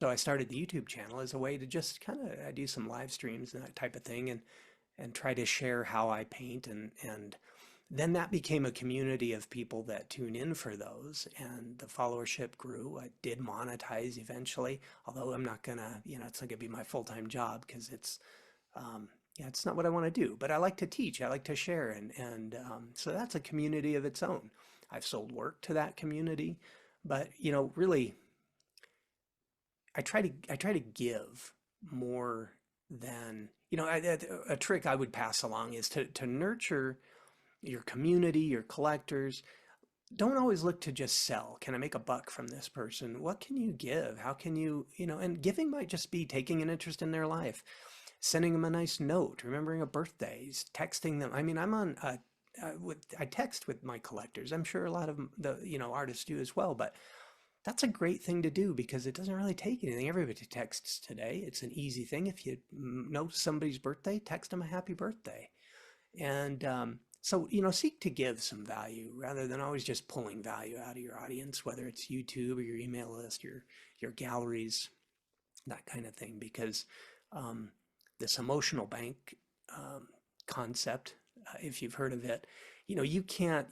So I started the YouTube channel as a way to just kind of I do some live streams and that type of thing, and try to share how I paint, and then that became a community of people that tune in for those, and the followership grew. I did monetize eventually, although I'm not gonna, it's not gonna be my full-time job because um, yeah, it's not what I want to do. But I like to teach, I like to share, and so that's a community of its own. I've sold work to that community, but really, I try to give more than a trick I would pass along is to nurture your community, your collectors. Don't always look to just sell. Can I make a buck from this person? What can you give? How can and giving might just be taking an interest in their life, sending them a nice note, remembering a birthdays, texting them. I mean, I text with my collectors. I'm sure a lot of the artists do as well, but that's a great thing to do because it doesn't really take anything. Everybody texts today. It's an easy thing. If you know somebody's birthday, text them a happy birthday. And so, seek to give some value rather than always just pulling value out of your audience, whether it's YouTube or your email list, your galleries, that kind of thing. Because um, this emotional bank um, concept, if you've heard of it, you can't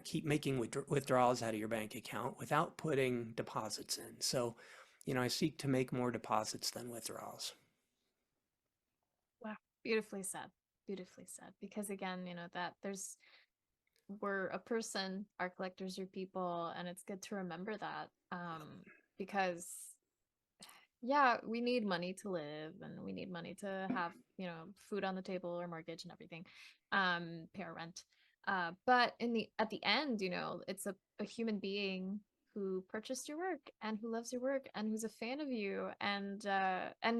keep making withdrawals out of your bank account without putting deposits in. So, I seek to make more deposits than withdrawals. Wow, beautifully said. Beautifully said. Because again, that we're a person, our collectors are people, and it's good to remember that. Because yeah, we need money to live and we need money to have, food on the table or mortgage and everything, pay our rent. But at the end, it's a human being who purchased your work and who loves your work and who's a fan of you, and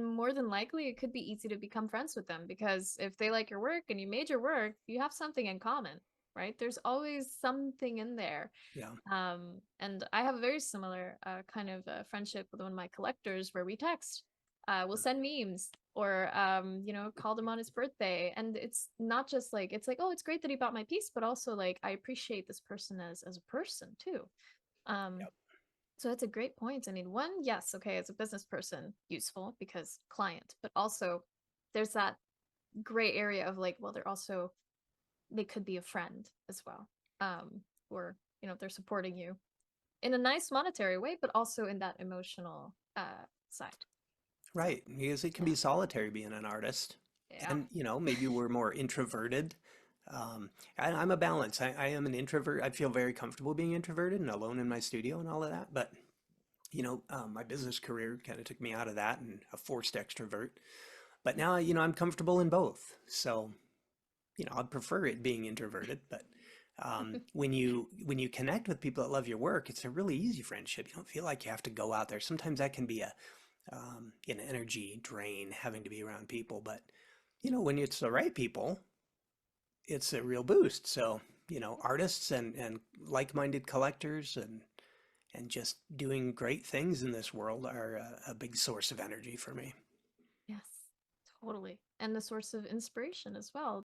more than likely it could be easy to become friends with them because if they like your work and you made your work, you have something in common, right? There's always something in there. Yeah. And I have a very similar kind of friendship with one of my collectors where we text. We'll send memes or call him on his birthday. And it's not just like it's like, oh, it's great that he bought my piece, but also like I appreciate this person as a person too. Um, Yep. so that's a great point. I mean, one, yes, okay, as a business person, useful because client, but also there's that gray area of like, well, they could be a friend as well. Or they're supporting you in a nice monetary way, but also in that emotional side. So Right, because it can yeah, be solitary being an artist. yeah, And, maybe we're more introverted. I'm a balance. I am an introvert. I feel very comfortable being introverted and alone in my studio and all of that. But, my business career kind of took me out of that and a forced extrovert. But now, I'm comfortable in both. So, I prefer it being introverted. But when you connect with people that love your work, it's a really easy friendship. You don't feel like you have to go out there. Sometimes that can be an energy drain having to be around people. But when it's the right people, it's a real boost. So artists and like-minded collectors and just doing great things in this world are a big source of energy for me. yes, totally. And the source of inspiration as well.